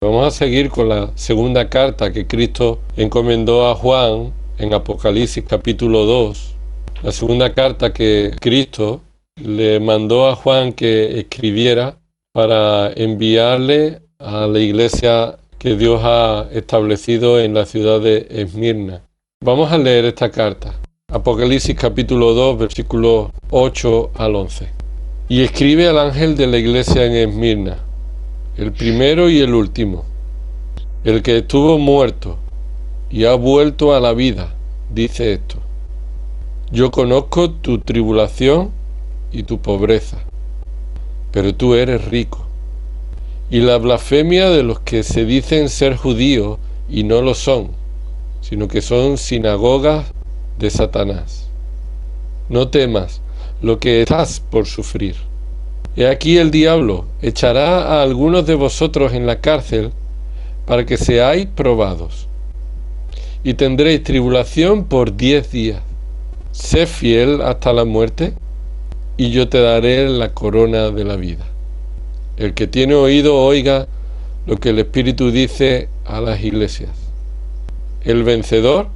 Vamos a seguir con la segunda carta que Cristo encomendó a Juan en Apocalipsis capítulo 2. La segunda carta que Cristo le mandó a Juan que escribiera para enviarle a la iglesia que Dios ha establecido en la ciudad de Esmirna. Vamos a leer esta carta. Apocalipsis capítulo 2, versículos 8 al 11. Y escribe al ángel de la iglesia en Esmirna, el primero y el último, el que estuvo muerto y ha vuelto a la vida, dice esto: yo conozco tu tribulación y tu pobreza, pero tú eres rico, y la blasfemia de los que se dicen ser judíos y no lo son, sino que son sinagogas de Satanás. No temas lo que estás por sufrir. He aquí el diablo echará a algunos de vosotros en la cárcel para que seáis probados, y tendréis tribulación por 10 días. Sé fiel hasta la muerte, y yo te daré la corona de la vida. El que tiene oído oiga lo que el Espíritu dice a las iglesias. El vencedor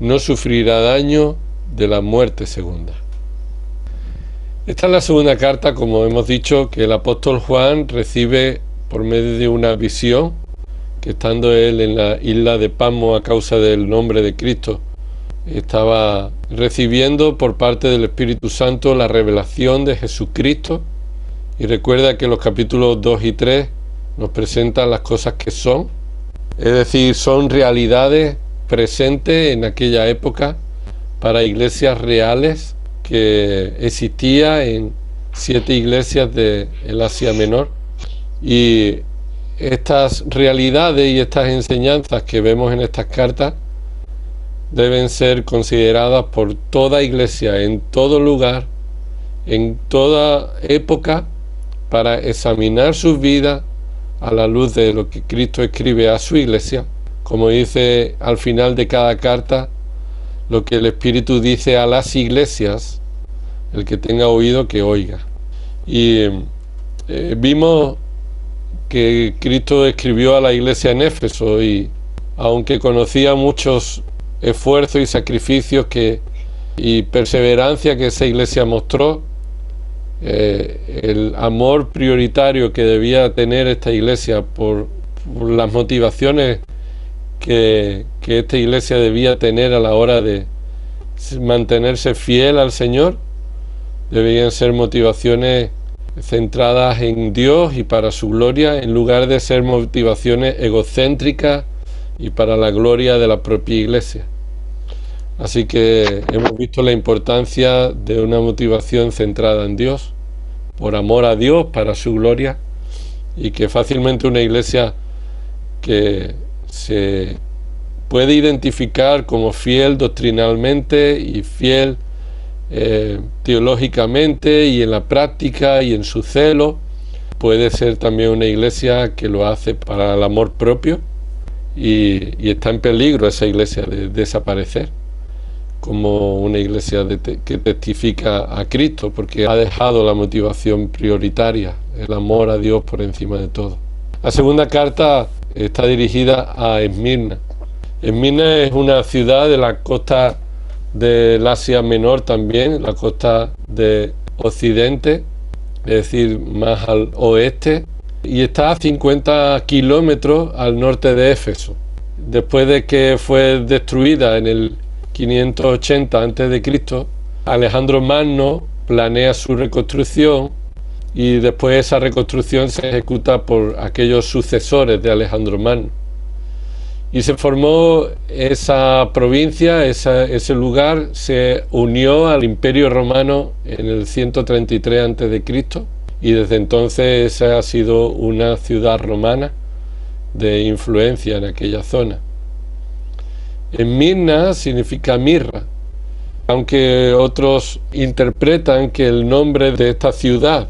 no sufrirá daño de la muerte segunda. Esta es la segunda carta, como hemos dicho, que el apóstol Juan recibe por medio de una visión, que estando él en la isla de Patmos a causa del nombre de Cristo, estaba recibiendo por parte del Espíritu Santo la revelación de Jesucristo. Y recuerda que los capítulos 2 y 3 nos presentan las cosas que son, es decir, son realidades presentes en aquella época para iglesias reales que existía en 7 iglesias del Asia Menor. Y estas realidades y estas enseñanzas que vemos en estas cartas deben ser consideradas por toda iglesia, en todo lugar, en toda época, para examinar sus vidas a la luz de lo que Cristo escribe a su iglesia. Como dice al final de cada carta, lo que el Espíritu dice a las iglesias, el que tenga oído que oiga. Y vimos que Cristo escribió a la iglesia en Éfeso, y aunque conocía muchos esfuerzos y sacrificios y perseverancia que esa iglesia mostró, el amor prioritario que debía tener esta iglesia por las motivaciones que esta iglesia debía tener a la hora de mantenerse fiel al Señor, debían ser motivaciones centradas en Dios y para su gloria, en lugar de ser motivaciones egocéntricas y para la gloria de la propia iglesia. Así que hemos visto la importancia de una motivación centrada en Dios, por amor a Dios, para su gloria, y que fácilmente una iglesia que se puede identificar como fiel doctrinalmente y fiel teológicamente y en la práctica y en su celo, puede ser también una iglesia que lo hace para el amor propio, y está en peligro esa iglesia de desaparecer como una iglesia que testifica a Cristo, porque ha dejado la motivación prioritaria, el amor a Dios por encima de todo. La segunda carta está dirigida a Esmirna. Esmirna es una ciudad de la costa del Asia Menor también, la costa de Occidente, es decir, más al oeste, y está a 50 kilómetros al norte de Éfeso. Después de que fue destruida en el 580 a.C., Alejandro Magno planea su reconstrucción, y después esa reconstrucción se ejecuta por aquellos sucesores de Alejandro Magno. Y se formó esa provincia, ese lugar se unió al Imperio Romano en el 133 a.C., y desde entonces esa ha sido una ciudad romana de influencia en aquella zona. Esmirna significa mirra, aunque otros interpretan que el nombre de esta ciudad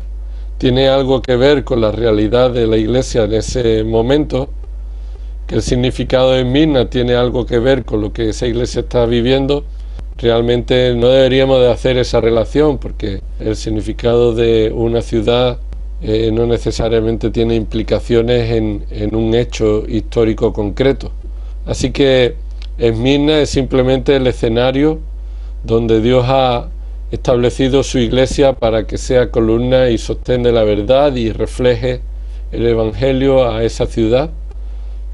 tiene algo que ver con la realidad de la iglesia en ese momento, que el significado de Esmirna tiene algo que ver con lo que esa iglesia está viviendo. Realmente no deberíamos de hacer esa relación, porque el significado de una ciudad no necesariamente tiene implicaciones en un hecho histórico concreto. Así que Esmirna es simplemente el escenario donde Dios ha establecido su iglesia para que sea columna y sostén de la verdad y refleje el Evangelio a esa ciudad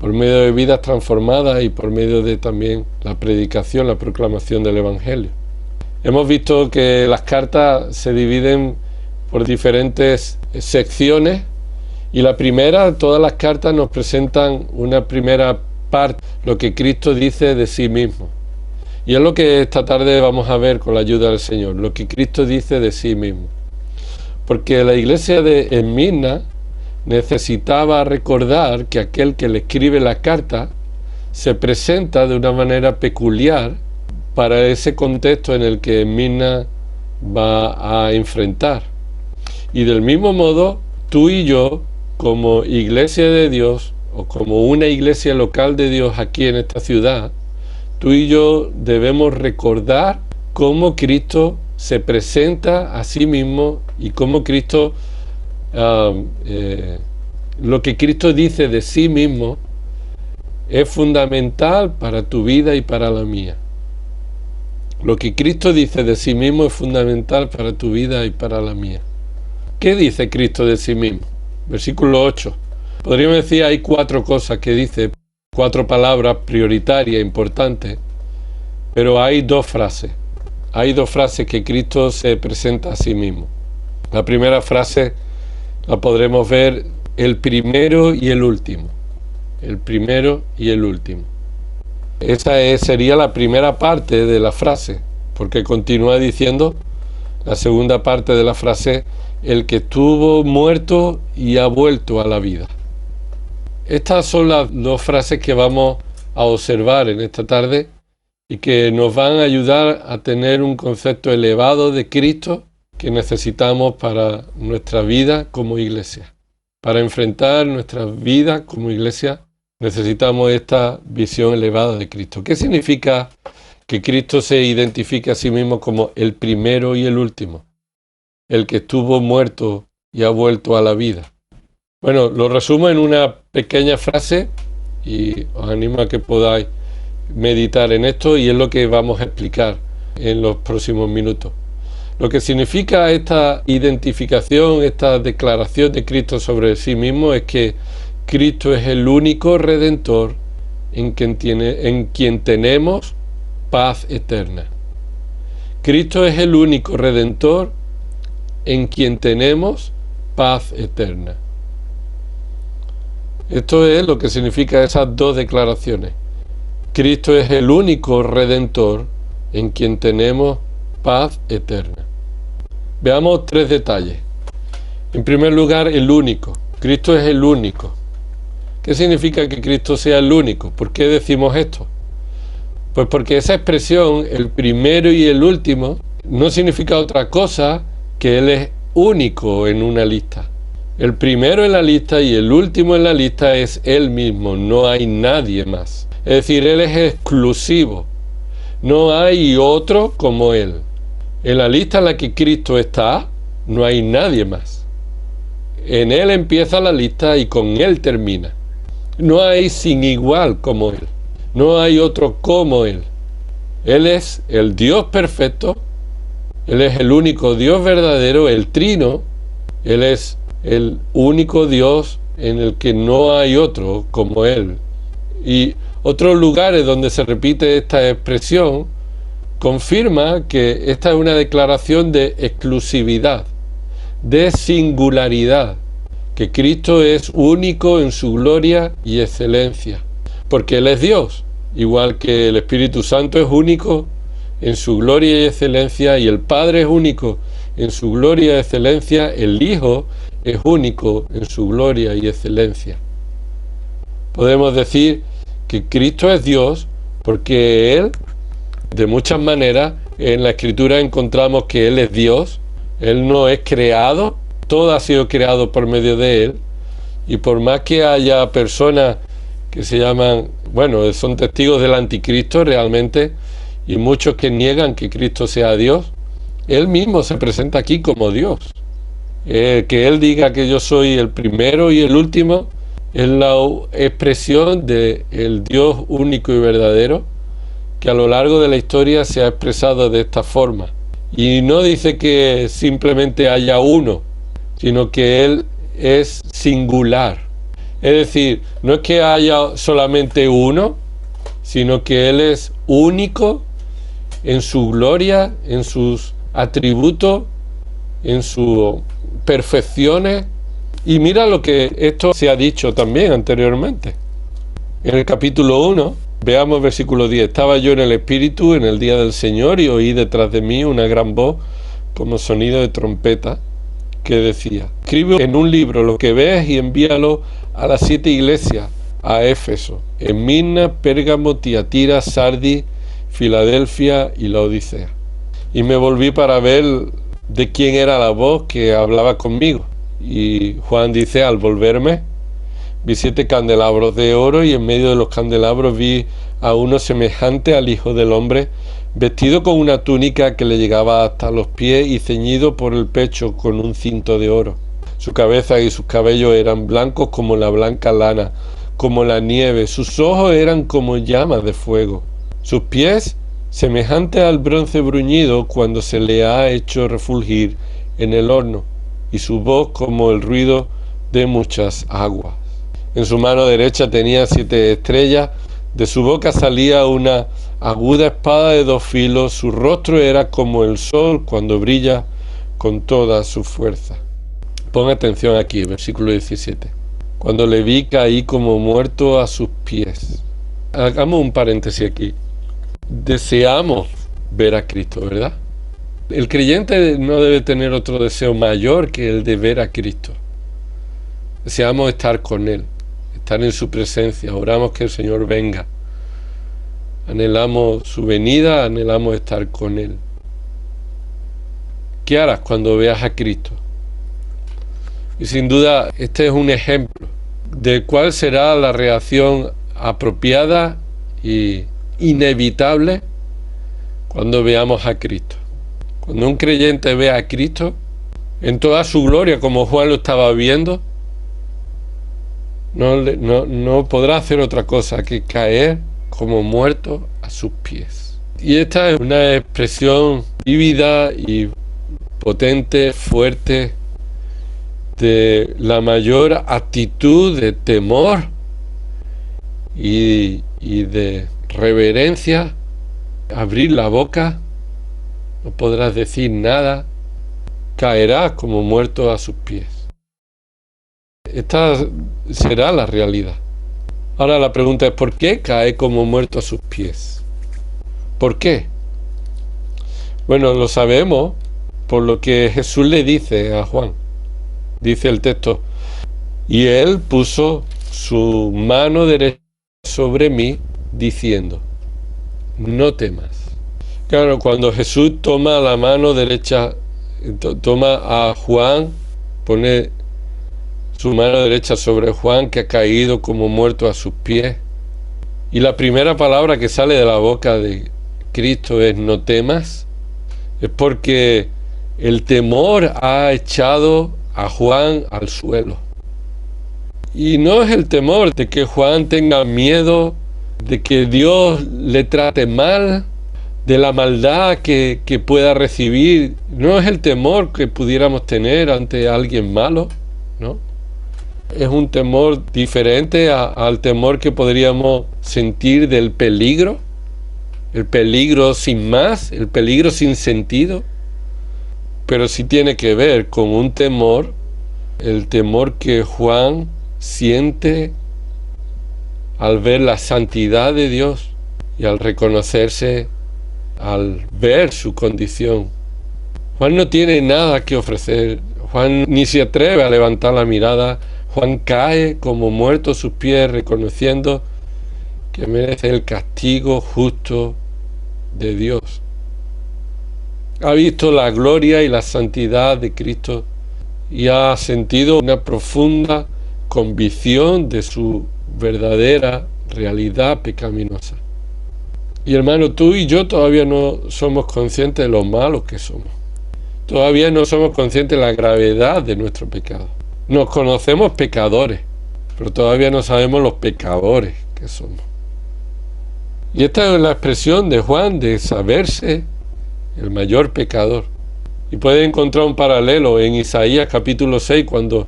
por medio de vidas transformadas y por medio de también la predicación, la proclamación del Evangelio. Hemos visto que las cartas se dividen por diferentes secciones y la primera, todas las cartas nos presentan una primera parte, lo que Cristo dice de sí mismo. Y es lo que esta tarde vamos a ver con la ayuda del Señor, lo que Cristo dice de sí mismo. Porque la iglesia de Esmirna necesitaba recordar que aquel que le escribe la carta se presenta de una manera peculiar para ese contexto en el que Esmirna va a enfrentar. Y del mismo modo, tú y yo, como iglesia de Dios, o como una iglesia local de Dios aquí en esta ciudad, tú y yo debemos recordar cómo Cristo se presenta a sí mismo y cómo Cristo, lo que Cristo dice de sí mismo es fundamental para tu vida y para la mía. Lo que Cristo dice de sí mismo es fundamental para tu vida y para la mía. ¿Qué dice Cristo de sí mismo? Versículo 8. Podríamos decir, hay 4 cosas que dice, 4 palabras prioritarias, importantes, pero hay 2 frases. Hay 2 frases que Cristo se presenta a sí mismo. La primera frase la podremos ver, el primero y el último. El primero y el último. Esa sería la primera parte de la frase, porque continúa diciendo la segunda parte de la frase, el que estuvo muerto y ha vuelto a la vida. Estas son las 2 frases que vamos a observar en esta tarde y que nos van a ayudar a tener un concepto elevado de Cristo que necesitamos para nuestra vida como iglesia. Para enfrentar nuestra vida como iglesia necesitamos esta visión elevada de Cristo. ¿Qué significa que Cristo se identifique a sí mismo como el primero y el último? El que estuvo muerto y ha vuelto a la vida. Bueno, lo resumo en una pequeña frase y os animo a que podáis meditar en esto y es lo que vamos a explicar en los próximos minutos. Lo que significa esta identificación, esta declaración de Cristo sobre sí mismo es que Cristo es el único Redentor en quien tenemos paz eterna. Cristo es el único Redentor en quien tenemos paz eterna. Esto es lo que significa esas 2 declaraciones. Cristo es el único Redentor en quien tenemos paz eterna. Veamos 3 detalles. En primer lugar, el único. Cristo es el único. ¿Qué significa que Cristo sea el único? ¿Por qué decimos esto? Pues porque esa expresión, el primero y el último, no significa otra cosa que Él es único en una lista. El primero en la lista y el último en la lista es Él mismo, no hay nadie más. Es decir, Él es exclusivo, no hay otro como Él. En la lista en la que Cristo está, no hay nadie más. En Él empieza la lista y con Él termina. No hay sin igual como Él, no hay otro como Él. Él es el Dios perfecto, Él es el único Dios verdadero, el Trino. Él es el único Dios en el que no hay otro como Él. Y otros lugares donde se repite esta expresión confirma que esta es una declaración de exclusividad, de singularidad, que Cristo es único en su gloria y excelencia, porque Él es Dios, igual que el Espíritu Santo es único en su gloria y excelencia, y el Padre es único en su gloria y excelencia, el Hijo es único en su gloria y excelencia. Podemos decir que Cristo es Dios porque Él, de muchas maneras, en la Escritura encontramos que Él es Dios, Él no es creado, todo ha sido creado por medio de Él, y por más que haya personas que se llaman, son testigos del anticristo realmente, y muchos que niegan que Cristo sea Dios, Él mismo se presenta aquí como Dios. Que Él diga que yo soy el primero y el último es la expresión del Dios único y verdadero, que a lo largo de la historia se ha expresado de esta forma. Y no dice que simplemente haya uno, sino que Él es singular. Es decir, no es que haya solamente uno, sino que Él es único en su gloria, en sus atributos, en sus perfecciones. Y mira lo que esto se ha dicho también anteriormente. En el capítulo 1, veamos versículo 10. Estaba yo en el Espíritu en el día del Señor y oí detrás de mí una gran voz como sonido de trompeta que decía: escribe en un libro lo que ves y envíalo a las 7 iglesias, a Éfeso, Esmirna, Pérgamo, Tiatira, Sardis, Filadelfia y Laodicea. Y me volví para ver de quién era la voz que hablaba conmigo. Y Juan dice: al volverme, vi 7 candelabros de oro y en medio de los candelabros vi a uno semejante al Hijo del Hombre, vestido con una túnica que le llegaba hasta los pies y ceñido por el pecho con un cinto de oro. Su cabeza y sus cabellos eran blancos como la blanca lana, como la nieve. Sus ojos eran como llamas de fuego. Sus pies semejantes al bronce bruñido cuando se le ha hecho refulgir en el horno, y su voz como el ruido de muchas aguas. En su mano derecha tenía 7 estrellas, de su boca salía una aguda espada de 2 filos, su rostro era como el sol cuando brilla con toda su fuerza. Pon atención aquí, versículo 17. Cuando le vi caí como muerto a sus pies. Hagamos un paréntesis aquí. Deseamos ver a Cristo, ¿verdad? El creyente no debe tener otro deseo mayor que el de ver a Cristo. Deseamos estar con Él, estar en su presencia, oramos que el Señor venga. Anhelamos su venida, anhelamos estar con Él. ¿Qué harás cuando veas a Cristo? Y sin duda este es un ejemplo de cuál será la reacción apropiada y inevitable cuando veamos a Cristo. Cuando un creyente ve a Cristo en toda su gloria, como Juan lo estaba viendo, no podrá hacer otra cosa que caer como muerto a sus pies. Y esta es una expresión vívida y potente, fuerte, de la mayor actitud de temor y de reverencia. Abrir la boca, no podrás decir nada, caerás como muerto a sus pies. Esta será la realidad. Ahora la pregunta es: ¿por qué cae como muerto a sus pies? ¿Por qué? Bueno, lo sabemos por lo que Jesús le dice a Juan. Dice el texto: y él puso su mano derecha sobre mí, diciendo: no temas. Claro, cuando Jesús toma la mano derecha, toma a Juan, pone su mano derecha sobre Juan, que ha caído como muerto a sus pies, y la primera palabra que sale de la boca de Cristo es: no temas, es porque el temor ha echado a Juan al suelo. Y no es el temor de que Juan tenga miedo, de que Dios le trate mal, de la maldad que pueda recibir. No es el temor que pudiéramos tener ante alguien malo, ¿no? Es un temor diferente al temor que podríamos sentir del peligro, el peligro sin más, el peligro sin sentido. Pero sí tiene que ver con un temor, el temor que Juan siente al ver la santidad de Dios y al reconocerse, al ver su condición. Juan no tiene nada que ofrecer. Juan ni se atreve a levantar la mirada. Juan cae como muerto a sus pies, reconociendo que merece el castigo justo de Dios. Ha visto la gloria y la santidad de Cristo y ha sentido una profunda convicción de su verdadera realidad pecaminosa. Y hermano, tú y yo todavía no somos conscientes de lo malos que somos. Todavía no somos conscientes de la gravedad de nuestro pecado. Nos conocemos pecadores, pero todavía no sabemos los pecadores que somos. Y esta es la expresión de Juan de saberse el mayor pecador. Y puede encontrar un paralelo en Isaías capítulo 6, cuando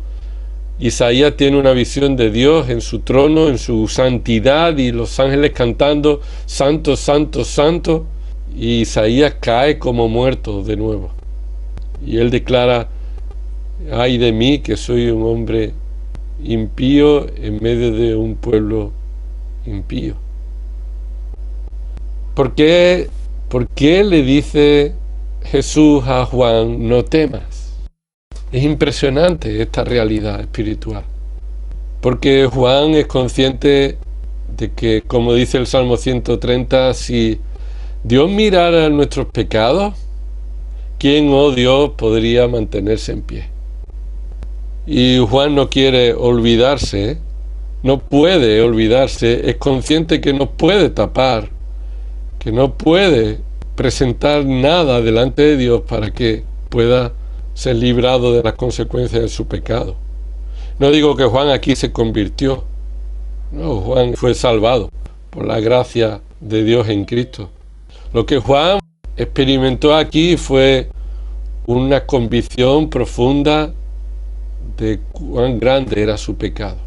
Isaías tiene una visión de Dios en su trono, en su santidad, y los ángeles cantando santo, santo, santo, y Isaías cae como muerto de nuevo. Y él declara: ay de mí, que soy un hombre impío en medio de un pueblo impío. ¿Por qué le dice Jesús a Juan: no temas? Es impresionante esta realidad espiritual, porque Juan es consciente de que, como dice el Salmo 130, si Dios mirara nuestros pecados, ¿quién, oh Dios, podría mantenerse en pie? Y Juan no quiere olvidarse, no puede olvidarse, es consciente que no puede tapar, que no puede presentar nada delante de Dios para que pueda ser librado de las consecuencias de su pecado. No digo que Juan aquí se convirtió, no, Juan fue salvado por la gracia de Dios en Cristo. Lo que Juan experimentó aquí fue una convicción profunda de cuán grande era su pecado,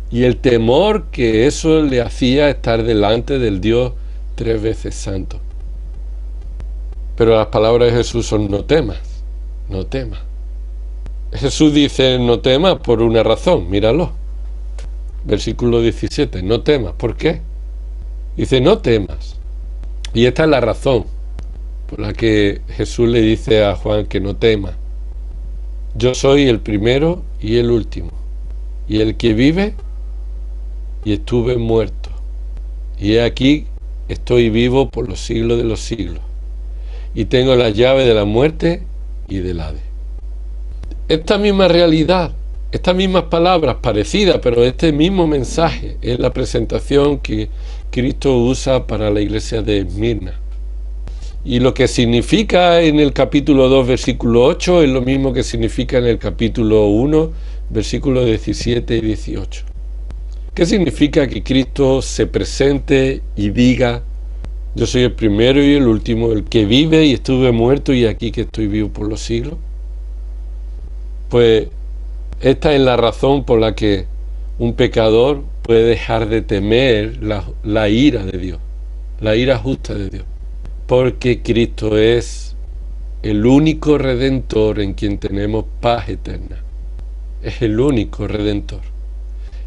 y el temor que eso le hacía estar delante del Dios 3 veces santo. Pero las palabras de Jesús son: no temas, no temas. Jesús dice no temas por una razón, míralo. Versículo 17, no temas. ¿Por qué? Dice no temas. Y esta es la razón por la que Jesús le dice a Juan que no tema. Yo soy el primero y el último, y el que vive, y estuve muerto, y he aquí estoy vivo por los siglos de los siglos, y tengo la llave de la muerte y del Hades. Esta misma realidad, estas mismas palabras parecidas, pero este mismo mensaje es la presentación que Cristo usa para la iglesia de Esmirna. Y lo que significa en el capítulo 2, versículo 8, es lo mismo que significa en el capítulo 1, versículos 17 y 18. ¿Qué significa que Cristo se presente y diga: yo soy el primero y el último, el que vive y estuve muerto y aquí que estoy vivo por los siglos? Pues esta es la razón por la que un pecador puede dejar de temer la ira de Dios, la ira justa de Dios. Porque Cristo es el único Redentor en quien tenemos paz eterna. Es el único Redentor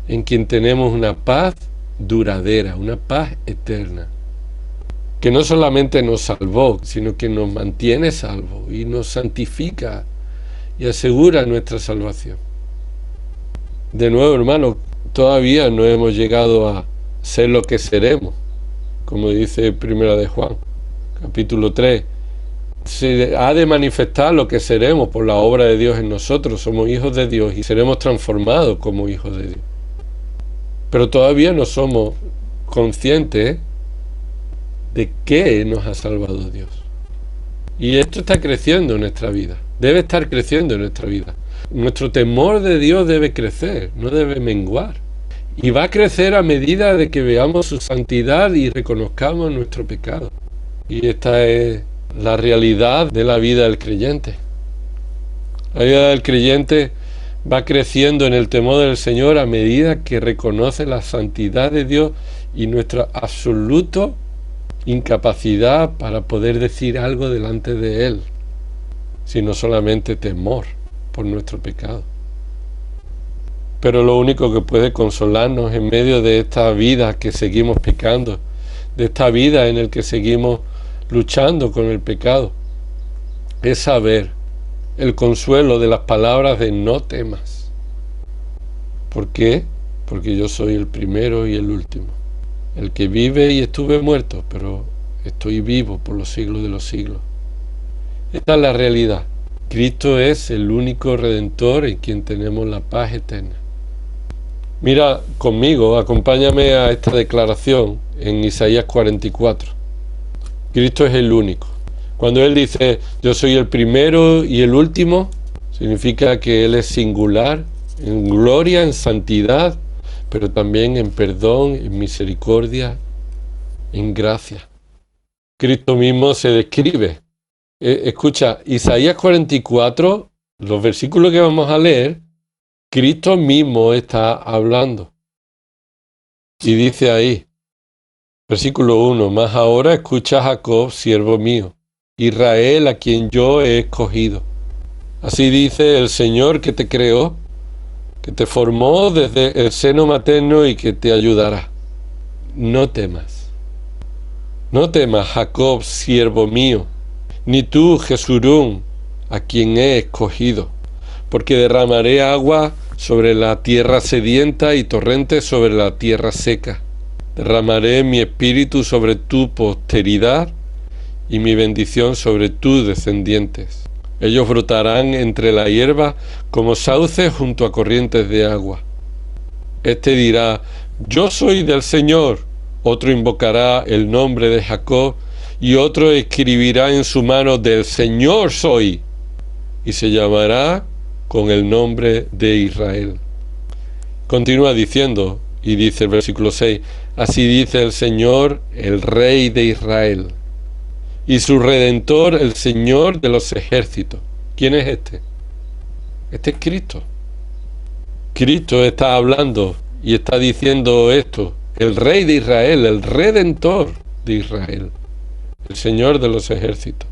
en quien tenemos una paz duradera, una paz eterna, que no solamente nos salvó, sino que nos mantiene salvos y nos santifica y asegura nuestra salvación. De nuevo, hermanos, todavía no hemos llegado a ser lo que seremos, como dice Primera de Juan capítulo 3, se ha de manifestar lo que seremos por la obra de Dios en nosotros. Somos hijos de Dios y seremos transformados como hijos de Dios. Pero todavía no somos conscientes de qué nos ha salvado Dios. Y esto está creciendo en nuestra vida, debe estar creciendo en nuestra vida. Nuestro temor de Dios debe crecer, no debe menguar. Y va a crecer a medida de que veamos su santidad y reconozcamos nuestro pecado. Y esta es la realidad de la vida del creyente. La vida del creyente va creciendo en el temor del Señor a medida que reconoce la santidad de Dios y nuestra absoluta incapacidad para poder decir algo delante de Él, sino solamente temor por nuestro pecado. Pero lo único que puede consolarnos en medio de esta vida que seguimos pecando, de esta vida en la que seguimos luchando con el pecado, es saber el consuelo de las palabras de no temas. ¿Por qué? Porque yo soy el primero y el último, el que vive y estuve muerto, pero estoy vivo por los siglos de los siglos. Esta es la realidad. Cristo es el único Redentor en quien tenemos la paz eterna. Mira conmigo, acompáñame a esta declaración en Isaías 44. Cristo es el único. Cuando Él dice, yo soy el primero y el último, significa que Él es singular, en gloria, en santidad, pero también en perdón, en misericordia, en gracia. Cristo mismo se describe. Escucha, Isaías 44, los versículos que vamos a leer, Cristo mismo está hablando. Y dice ahí, versículo 1, mas ahora escucha a Jacob, siervo mío, Israel a quien yo he escogido. Así dice el Señor que te creó, que te formó desde el seno materno y que te ayudará. No temas. No temas, Jacob, siervo mío, ni tú, Jesurún, a quien he escogido, porque derramaré agua sobre la tierra sedienta y torrentes sobre la tierra seca. Derramaré mi espíritu sobre tu posteridad y mi bendición sobre tus descendientes. Ellos brotarán entre la hierba como sauces junto a corrientes de agua. Este dirá, yo soy del Señor. Otro invocará el nombre de Jacob y otro escribirá en su mano del Señor soy y se llamará con el nombre de Israel. Continúa diciendo, y dice el versículo 6, así dice el Señor, el Rey de Israel, y su Redentor, el Señor de los ejércitos. ¿Quién es este? Este es Cristo. Cristo está hablando y está diciendo esto, el Rey de Israel, el Redentor de Israel, el Señor de los ejércitos.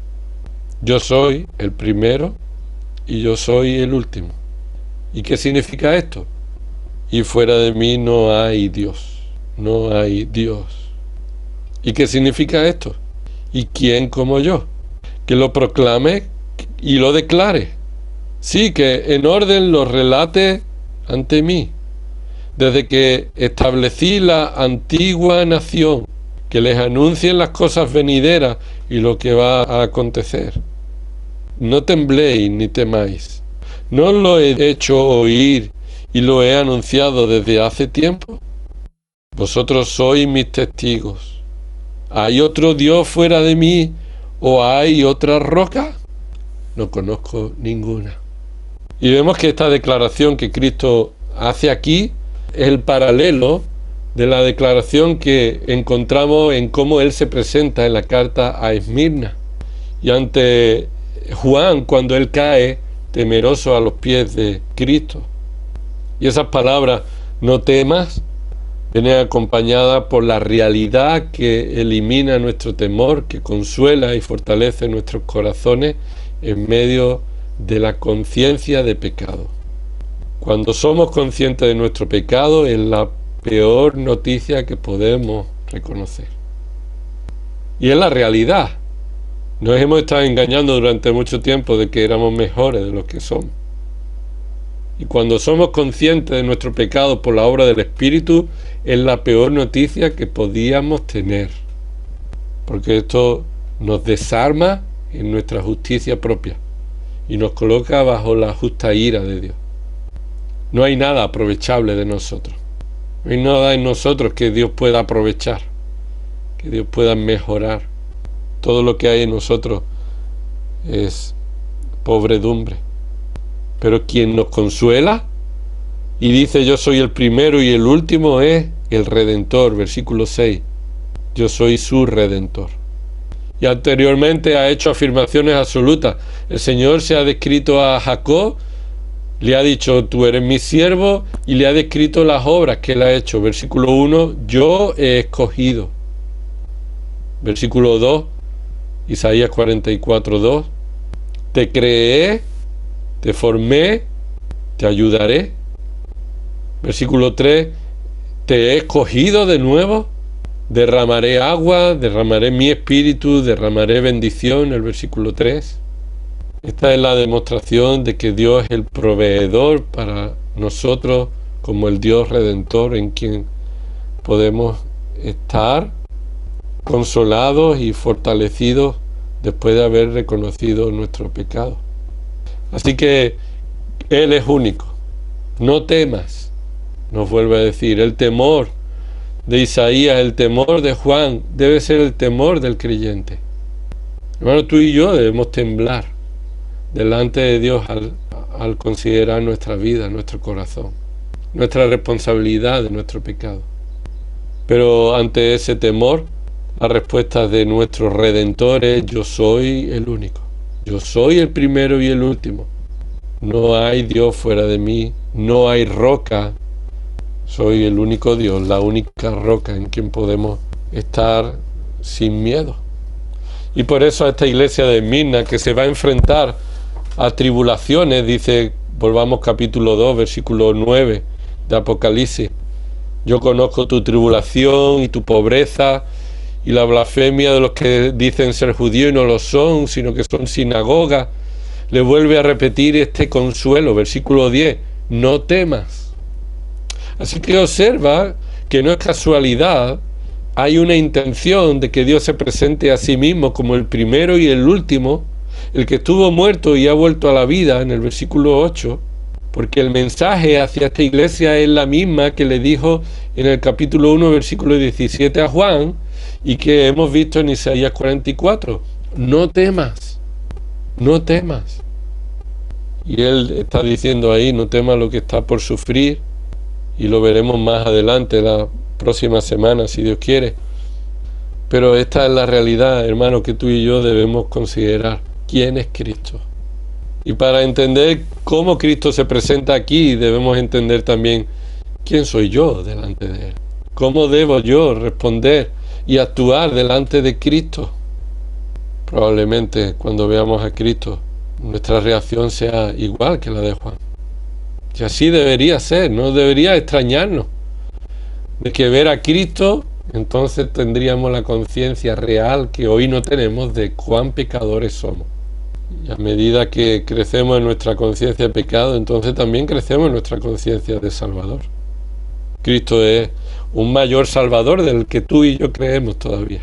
Yo soy el primero y yo soy el último. ¿Y qué significa esto? Y fuera de mí no hay Dios, no hay Dios. ¿Y qué significa esto? ¿Y quién como yo? Que lo proclame y lo declare. Sí, que en orden lo relate ante mí. Desde que establecí la antigua nación, que les anuncien las cosas venideras y lo que va a acontecer. No tembléis ni temáis. ¿No lo he hecho oír y lo he anunciado desde hace tiempo? Vosotros sois mis testigos. ¿Hay otro Dios fuera de mí o hay otra roca? No conozco ninguna. Y vemos que esta declaración que Cristo hace aquí es el paralelo de la declaración que encontramos en cómo Él se presenta en la carta a Esmirna. Y ante Juan, cuando él cae temeroso a los pies de Cristo. Y esas palabras, no temas, vienen acompañadas por la realidad que elimina nuestro temor, que consuela y fortalece nuestros corazones en medio de la conciencia de pecado. Cuando somos conscientes de nuestro pecado es la peor noticia que podemos reconocer. Y es la realidad. Nos hemos estado engañando durante mucho tiempo de que éramos mejores de lo que somos. Y cuando somos conscientes de nuestro pecado por la obra del Espíritu, es la peor noticia que podíamos tener. Porque esto nos desarma en nuestra justicia propia y nos coloca bajo la justa ira de Dios. No hay nada aprovechable de nosotros. No hay nada en nosotros que Dios pueda aprovechar, que Dios pueda mejorar. Todo lo que hay en nosotros es pobredumbre. Pero quien nos consuela y dice yo soy el primero y el último es el Redentor, versículo 6. Yo soy su Redentor. Y anteriormente ha hecho afirmaciones absolutas. El Señor se ha descrito a Jacob, le ha dicho tú eres mi siervo y le ha descrito las obras que él ha hecho. Versículo 1, yo he escogido. Versículo 2, Isaías 44, 2, te creé, te formé, te ayudaré. Versículo 3, te he escogido de nuevo, derramaré agua, derramaré mi espíritu, derramaré bendición. El versículo 3. Esta es la demostración de que Dios es el proveedor para nosotros como el Dios Redentor en quien podemos estar consolados y fortalecidos después de haber reconocido nuestro pecado. Así que Él es único. No temas, nos vuelve a decir. El temor de Isaías, el temor de Juan, debe ser el temor del creyente. Hermano, tú y yo debemos temblar delante de Dios al considerar nuestra vida, nuestro corazón, nuestra responsabilidad de nuestro pecado. Pero ante ese temor, la respuesta de nuestro Redentor es: yo soy el único, yo soy el primero y el último. No hay Dios fuera de mí, no hay roca. Soy el único Dios, la única roca en quien podemos estar sin miedo. Y por eso a esta iglesia de Esmirna, que se va a enfrentar a tribulaciones, dice, volvamos capítulo 2, versículo 9 de Apocalipsis: yo conozco tu tribulación y tu pobreza y la blasfemia de los que dicen ser judíos y no lo son, sino que son sinagogas. Le vuelve a repetir este consuelo, versículo 10, no temas. Así que observa que no es casualidad, hay una intención de que Dios se presente a sí mismo como el primero y el último, el que estuvo muerto y ha vuelto a la vida, en el versículo 8, porque el mensaje hacia esta iglesia es la misma que le dijo en el capítulo 1, versículo 17 a Juan, y que hemos visto en Isaías 44. No temas, no temas. Y él está diciendo ahí: no temas lo que está por sufrir, y lo veremos más adelante, la próxima semana, si Dios quiere. Pero esta es la realidad, hermano, que tú y yo debemos considerar. ¿Quién es Cristo? Y para entender cómo Cristo se presenta aquí, debemos entender también quién soy yo delante de Él. ¿Cómo debo yo responder y actuar delante de Cristo? Probablemente cuando veamos a Cristo, nuestra reacción sea igual que la de Juan. Y así debería ser, no debería extrañarnos de que ver a Cristo, entonces tendríamos la conciencia real que hoy no tenemos de cuán pecadores somos. Y a medida que crecemos en nuestra conciencia de pecado, entonces también crecemos en nuestra conciencia de Salvador. Cristo es un mayor Salvador del que tú y yo creemos todavía.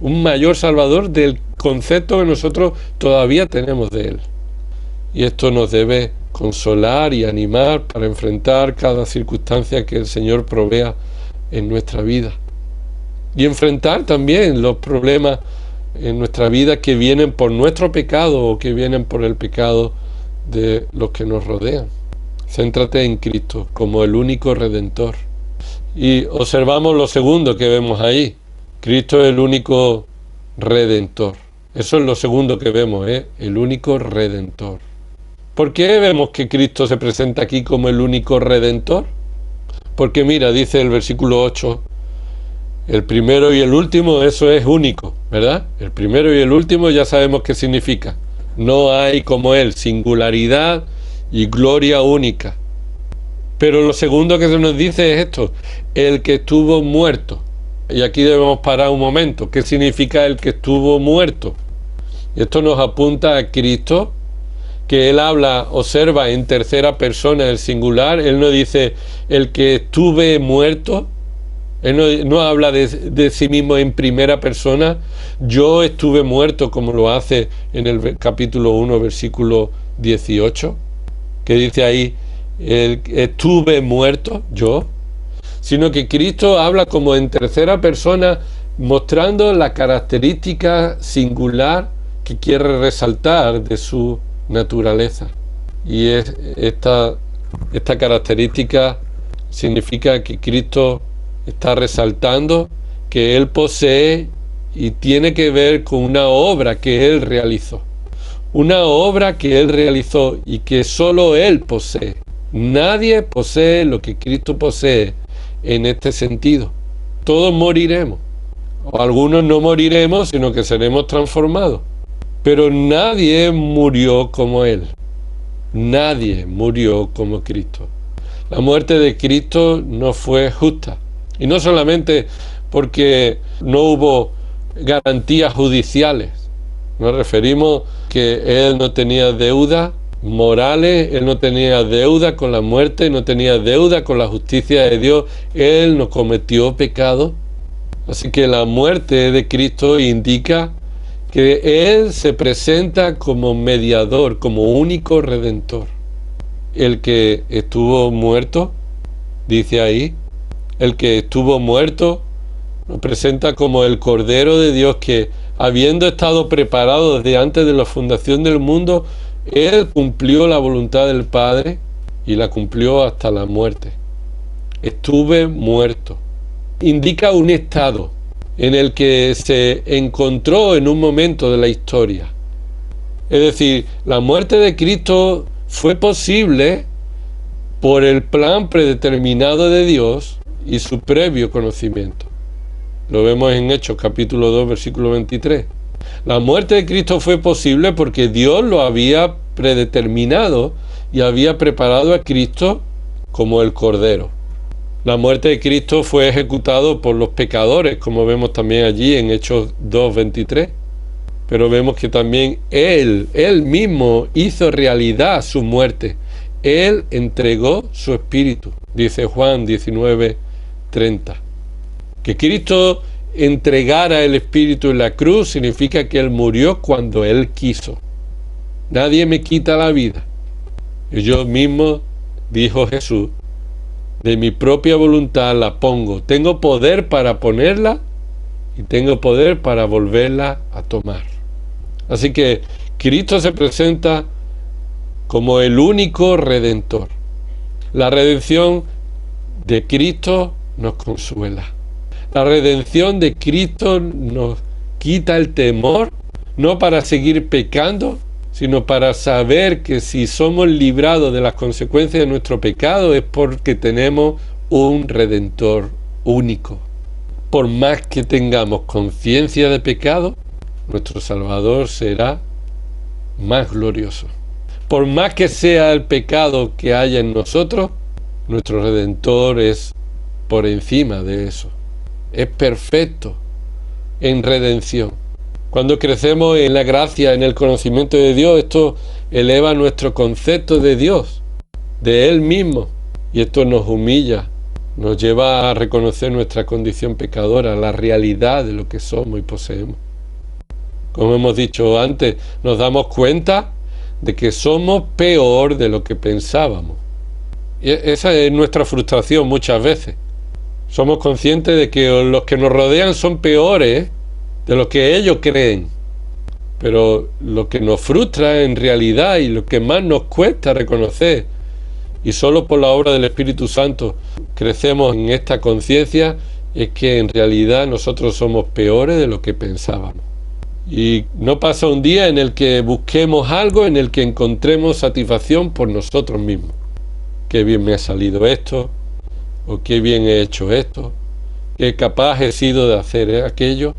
Un mayor Salvador del concepto que nosotros todavía tenemos de Él. Y esto nos debe consolar y animar para enfrentar cada circunstancia que el Señor provea en nuestra vida. Y enfrentar también los problemas en nuestra vida que vienen por nuestro pecado o que vienen por el pecado de los que nos rodean. Céntrate en Cristo como el único Redentor. Y observamos lo segundo que vemos ahí. Cristo es el único Redentor. Eso es lo segundo que vemos, el único Redentor. ¿Por qué vemos que Cristo se presenta aquí como el único Redentor? Porque mira, dice el versículo 8, el primero y el último, eso es único, ¿verdad? El primero y el último ya sabemos qué significa. No hay como Él, singularidad y gloria única. Pero lo segundo que se nos dice es esto: el que estuvo muerto. Y aquí debemos parar un momento. ¿Qué significa el que estuvo muerto? Y esto nos apunta a Cristo, que Él habla, observa en tercera persona el singular. Él no dice el que estuve muerto. Él no habla de sí mismo en primera persona. Yo estuve muerto, como lo hace en el capítulo 1, versículo 18, que dice ahí, estuve muerto, yo. Sino que Cristo habla como en tercera persona, mostrando la característica singular que quiere resaltar de su naturaleza. Y esta característica significa que Cristo está resaltando que Él posee y tiene que ver con una obra que Él realizó. Una obra que Él realizó y que solo Él posee. Nadie posee lo que Cristo posee en este sentido. Todos moriremos. O algunos no moriremos, sino que seremos transformados. Pero nadie murió como Él. Nadie murió como Cristo. La muerte de Cristo no fue justa. Y no solamente porque no hubo garantías judiciales. Nos referimos que Él no tenía deuda morales, Él no tenía deuda con la muerte, no tenía deuda con la justicia de Dios. Él no cometió pecado. Así que la muerte de Cristo indica que Él se presenta como mediador, como único Redentor. El que estuvo muerto, dice ahí, el que estuvo muerto, lo presenta como el Cordero de Dios que habiendo estado preparado desde antes de la fundación del mundo, Él cumplió la voluntad del Padre y la cumplió hasta la muerte. Estuve muerto. Indica un estado en el que se encontró en un momento de la historia. Es decir, la muerte de Cristo fue posible por el plan predeterminado de Dios y su previo conocimiento. Lo vemos en Hechos capítulo 2, versículo 23. La muerte de Cristo fue posible porque Dios lo había predeterminado y había preparado a Cristo como el Cordero. La muerte de Cristo fue ejecutado por los pecadores, como vemos también allí en Hechos 2, 23. Pero vemos que también Él mismo hizo realidad su muerte. Él entregó su espíritu, dice Juan 19, 30. Que Cristo entregara el espíritu en la cruz significa que Él murió cuando Él quiso. Nadie me quita la vida. Yo mismo, dijo Jesús, de mi propia voluntad la pongo. Tengo poder para ponerla y tengo poder para volverla a tomar. Así que Cristo se presenta como el único Redentor. La redención de Cristo nos consuela. La redención de Cristo nos quita el temor, no para seguir pecando, sino para saber que si somos librados de las consecuencias de nuestro pecado es porque tenemos un Redentor único. Por más que tengamos conciencia de pecado, nuestro Salvador será más glorioso. Por más que sea el pecado que haya en nosotros, nuestro Redentor es por encima de eso. Es perfecto en redención. Cuando crecemos en la gracia, en el conocimiento de Dios, esto eleva nuestro concepto de Dios, de Él mismo, y esto nos humilla, nos lleva a reconocer nuestra condición pecadora, la realidad de lo que somos y poseemos. Como hemos dicho antes, nos damos cuenta de que somos peor de lo que pensábamos. Y esa es nuestra frustración muchas veces. Somos conscientes de que los que nos rodean son peores de lo que ellos creen. Pero lo que nos frustra en realidad y lo que más nos cuesta reconocer, y solo por la obra del Espíritu Santo crecemos en esta conciencia, es que en realidad nosotros somos peores de lo que pensábamos. Y no pasa un día en el que busquemos algo en el que encontremos satisfacción por nosotros mismos. Qué bien me ha salido esto, o qué bien he hecho esto, qué capaz he sido de hacer aquello.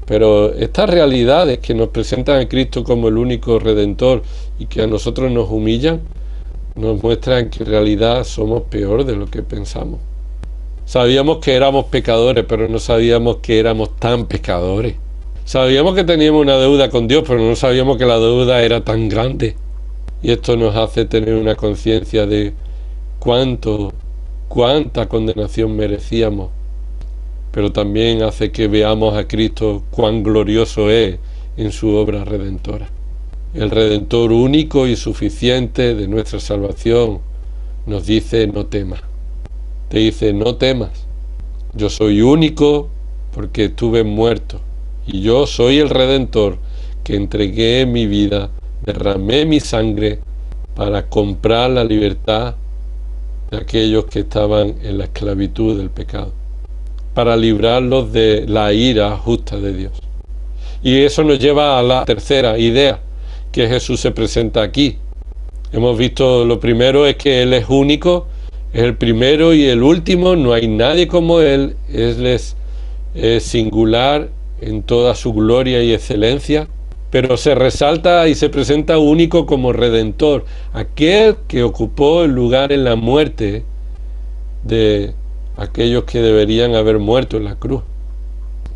Pero estas realidades que nos presentan a Cristo como el único Redentor y que a nosotros nos humillan, nos muestran que en realidad somos peor de lo que pensamos. Sabíamos que éramos pecadores, pero no sabíamos que éramos tan pecadores. Sabíamos que teníamos una deuda con Dios, pero no sabíamos que la deuda era tan grande. Y esto nos hace tener una conciencia de cuánta condenación merecíamos. Pero también hace que veamos a Cristo cuán glorioso es en su obra redentora. El Redentor único y suficiente de nuestra salvación nos dice: no temas. Te dice: no temas. Yo soy único porque estuve muerto. Y yo soy el Redentor que entregué mi vida, derramé mi sangre para comprar la libertad de aquellos que estaban en la esclavitud del pecado, para librarlos de la ira justa de Dios. Y eso nos lleva a la tercera idea, que Jesús se presenta aquí. Hemos visto, lo primero es que Él es único, es el primero y el último, no hay nadie como Él, Él es singular en toda su gloria y excelencia, pero se resalta y se presenta único como Redentor, aquel que ocupó el lugar en la muerte de aquellos que deberían haber muerto en la cruz,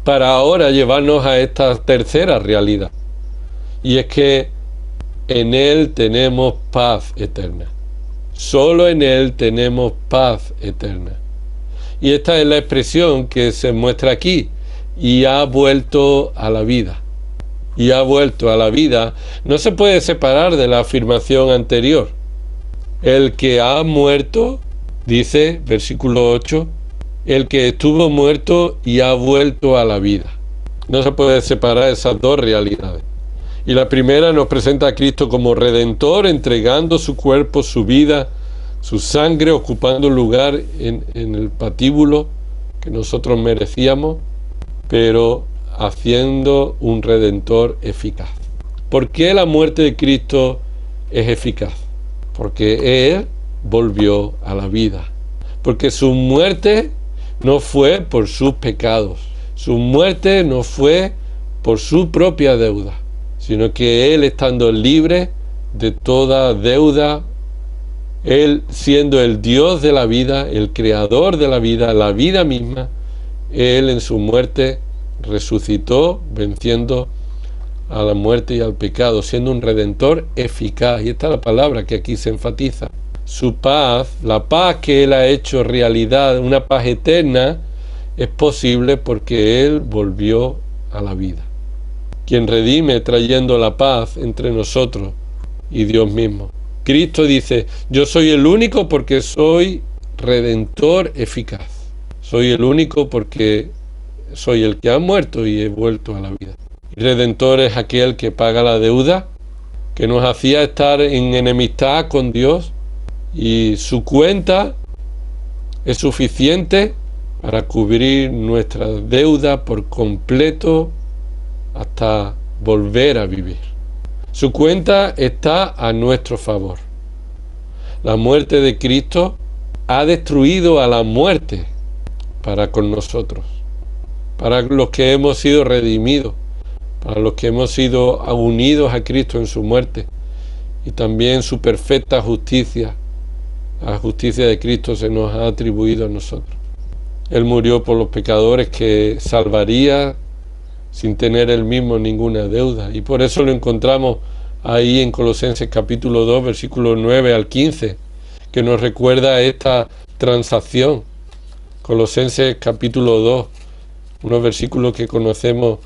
para ahora llevarnos a esta tercera realidad, y es que en Él tenemos paz eterna. Solo en Él tenemos paz eterna. Y esta es la expresión que se muestra aquí: y ha vuelto a la vida. Y ha vuelto a la vida no se puede separar de la afirmación anterior. El que ha muerto, dice versículo 8, el que estuvo muerto y ha vuelto a la vida. No se puede separar esas dos realidades. Y la primera nos presenta a Cristo como Redentor, entregando su cuerpo, su vida, su sangre, ocupando un lugar en el patíbulo que nosotros merecíamos, pero haciendo un Redentor eficaz. ¿Por qué la muerte de Cristo es eficaz? Porque Él volvió a la vida. Porque su muerte no fue por sus pecados. Su muerte no fue por su propia deuda, sino que Él, estando libre de toda deuda, Él siendo el Dios de la vida, el creador de la vida misma, Él en su muerte resucitó, venciendo a la muerte y al pecado, siendo un redentor eficaz. Y esta es la palabra que aquí se enfatiza. Su paz, la paz que Él ha hecho realidad, una paz eterna, es posible porque Él volvió a la vida. Quien redime trayendo la paz entre nosotros y Dios mismo. Cristo dice, yo soy el único porque soy redentor eficaz. Soy el único porque soy el que ha muerto y he vuelto a la vida. Y redentor es aquel que paga la deuda, que nos hacía estar en enemistad con Dios, y su cuenta es suficiente para cubrir nuestra deuda por completo hasta volver a vivir. Su cuenta está a nuestro favor. La muerte de Cristo ha destruido a la muerte para con nosotros, para los que hemos sido redimidos, para los que hemos sido unidos a Cristo en su muerte, y también su perfecta justicia. La justicia de Cristo se nos ha atribuido a nosotros. Él murió por los pecadores, que salvaría sin tener él mismo ninguna deuda. Y por eso lo encontramos ahí en Colosenses capítulo 2, versículos 9 al 15, que nos recuerda esta transacción. Colosenses capítulo 2, unos versículos que conocemos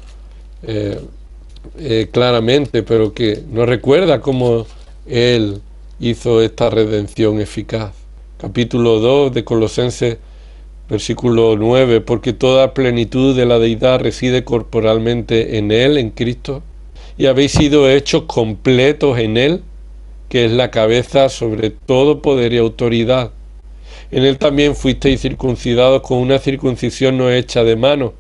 claramente, pero que nos recuerda cómo Él hizo esta redención eficaz. Capítulo 2 de Colosenses, versículo 9, porque toda plenitud de la deidad reside corporalmente en Él, en Cristo, y habéis sido hechos completos en Él, que es la cabeza sobre todo poder y autoridad. En Él también fuisteis circuncidados con una circuncisión no hecha de mano,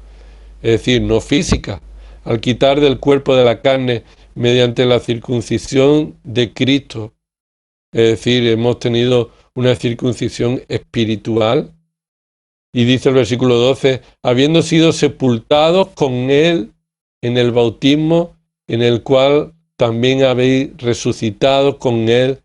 es decir, no física, al quitar del cuerpo de la carne mediante la circuncisión de Cristo. Es decir, hemos tenido una circuncisión espiritual. Y dice el versículo 12, habiendo sido sepultados con Él en el bautismo, en el cual también habéis resucitado con Él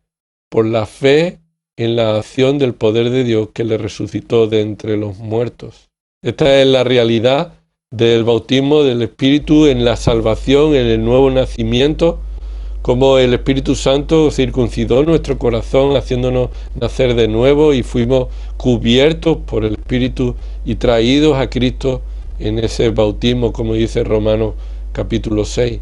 por la fe en la acción del poder de Dios que le resucitó de entre los muertos. Esta es la realidad del bautismo del Espíritu en la salvación, en el nuevo nacimiento, como el Espíritu Santo circuncidó nuestro corazón, haciéndonos nacer de nuevo, y fuimos cubiertos por el Espíritu y traídos a Cristo en ese bautismo, como dice Romanos capítulo 6.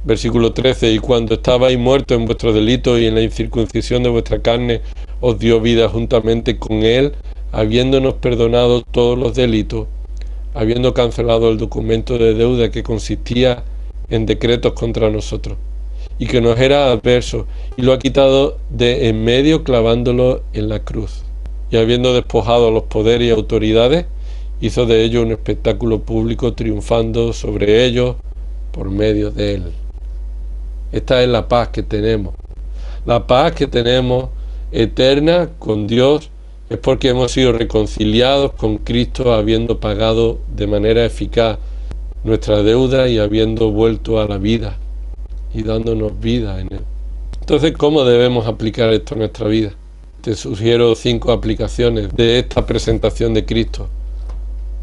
Versículo 13, y cuando estabais muertos en vuestros delitos y en la incircuncisión de vuestra carne, os dio vida juntamente con Él, habiéndonos perdonado todos los delitos, habiendo cancelado el documento de deuda que consistía en decretos contra nosotros, y que nos era adverso, y lo ha quitado de en medio clavándolo en la cruz. Y habiendo despojado a los poderes y autoridades, hizo de ellos un espectáculo público, triunfando sobre ellos por medio de Él. Esta es la paz que tenemos. La paz que tenemos eterna con Dios es porque hemos sido reconciliados con Cristo, habiendo pagado de manera eficaz nuestra deuda y habiendo vuelto a la vida y dándonos vida en Él. Entonces, ¿cómo debemos aplicar esto a nuestra vida? Te sugiero 5 aplicaciones de esta presentación de Cristo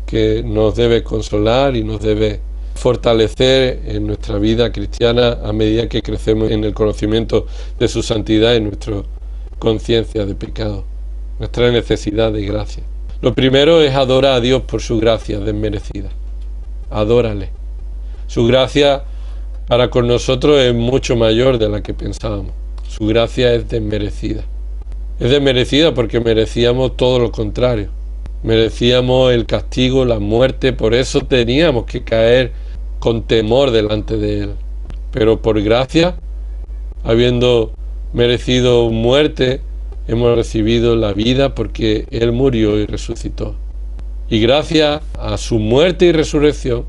que nos debe consolar y nos debe fortalecer en nuestra vida cristiana a medida que crecemos en el conocimiento de su santidad y nuestra conciencia de pecado, nuestra necesidad de gracia. Lo primero es adorar a Dios por su gracia desmerecida. Adórale. Su gracia para con nosotros es mucho mayor de la que pensábamos. Su gracia es desmerecida. Es desmerecida porque merecíamos todo lo contrario. Merecíamos el castigo, la muerte, por eso teníamos que caer con temor delante de Él. Pero por gracia, habiendo merecido muerte, hemos recibido la vida porque Él murió y resucitó. Y gracias a su muerte y resurrección,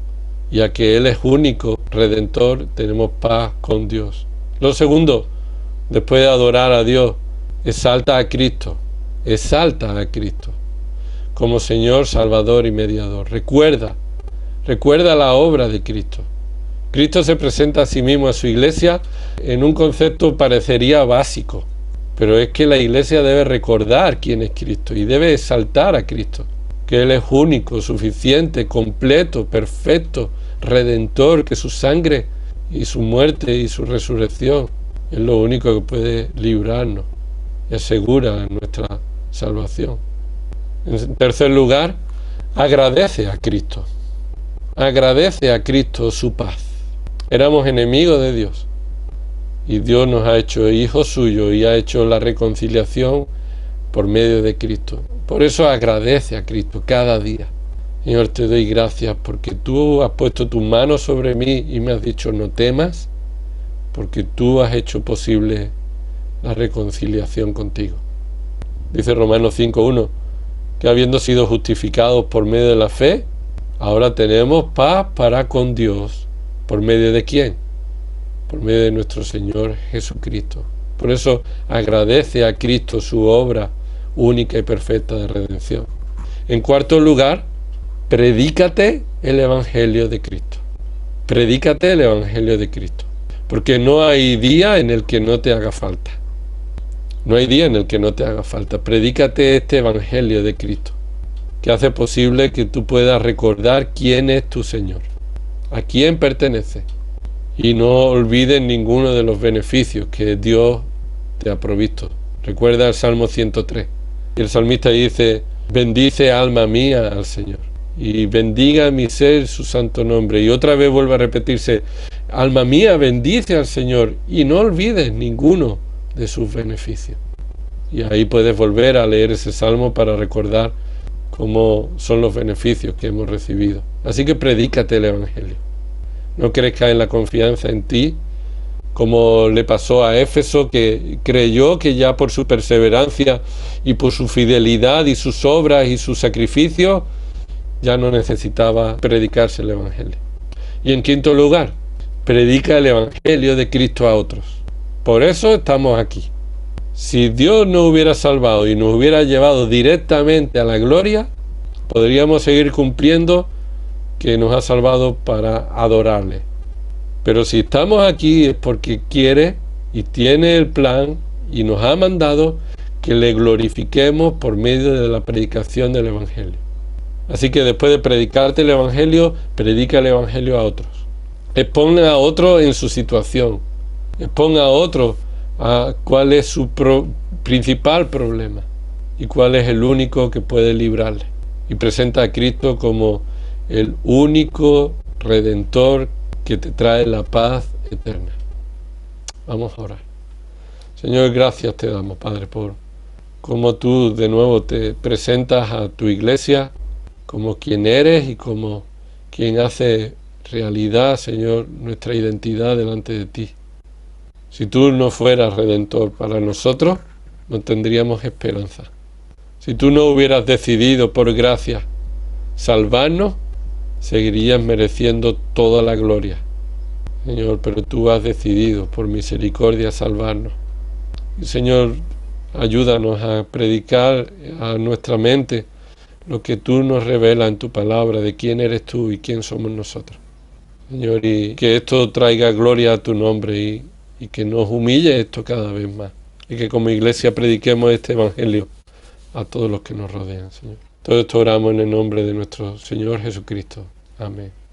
y a que Él es único, Redentor, tenemos paz con Dios. Lo segundo, después de adorar a Dios, exalta a Cristo como Señor, Salvador y Mediador. Recuerda la obra de Cristo. Cristo se presenta a sí mismo a su iglesia en un concepto parecería básico, pero es que la iglesia debe recordar quién es Cristo y debe exaltar a Cristo, que Él es único, suficiente, completo, perfecto, redentor, que su sangre y su muerte y su resurrección es lo único que puede librarnos y asegura nuestra salvación. En tercer lugar, agradece a Cristo. Agradece a Cristo su paz. Éramos enemigos de Dios y Dios nos ha hecho hijos suyos y ha hecho la reconciliación por medio de Cristo. Por eso agradece a Cristo cada día. Señor, te doy gracias porque tú has puesto tu mano sobre mí y me has dicho no temas, porque tú has hecho posible la reconciliación contigo. Dice Romanos 5:1 que habiendo sido justificados por medio de la fe, ahora tenemos paz para con Dios. ¿Por medio de quién? Por medio de nuestro Señor Jesucristo. Por eso agradece a Cristo su obra única y perfecta de redención. En cuarto lugar, predícate el Evangelio de Cristo. Predícate el Evangelio de Cristo. Porque no hay día en el que no te haga falta. No hay día en el que no te haga falta. Predícate este Evangelio de Cristo, que hace posible que tú puedas recordar quién es tu Señor, a quién pertenece, y no olvides ninguno de los beneficios que Dios te ha provisto. Recuerda el Salmo 103. Y el salmista dice, bendice alma mía al Señor, y bendiga mi ser su santo nombre. Y otra vez vuelve a repetirse, alma mía, bendice al Señor, y no olvides ninguno de sus beneficios. Y ahí puedes volver a leer ese salmo para recordar cómo son los beneficios que hemos recibido. Así que predícate el Evangelio. No crezca en la confianza en ti, como le pasó a Éfeso, que creyó que ya por su perseverancia y por su fidelidad y sus obras y sus sacrificios, ya no necesitaba predicarse el Evangelio. Y en quinto lugar, predica el Evangelio de Cristo a otros. Por eso estamos aquí. Si Dios nos hubiera salvado y nos hubiera llevado directamente a la gloria, podríamos seguir cumpliendo que nos ha salvado para adorarle. Pero si estamos aquí es porque quiere y tiene el plan y nos ha mandado que le glorifiquemos por medio de la predicación del Evangelio. Así que después de predicarte el Evangelio, predica el Evangelio a otros. Expon a otros en su situación. Expon a otros a cuál es su principal problema y cuál es el único que puede librarle. Y presenta a Cristo como el único Redentor que te trae la paz eterna. Vamos a orar. Señor, gracias te damos, Padre, por cómo tú de nuevo te presentas a tu iglesia como quien eres y como quien hace realidad, Señor, nuestra identidad delante de ti. Si tú no fueras Redentor para nosotros, no tendríamos esperanza. Si tú no hubieras decidido por gracia salvarnos, seguirías mereciendo toda la gloria. Señor, pero tú has decidido por misericordia salvarnos. Y, Señor, ayúdanos a predicar a nuestra mente lo que tú nos revelas en tu palabra de quién eres tú y quién somos nosotros. Señor, y que esto traiga gloria a tu nombre y que nos humille esto cada vez más. Y que como iglesia prediquemos este Evangelio a todos los que nos rodean, Señor. Todo esto oramos en el nombre de nuestro Señor Jesucristo. Amén.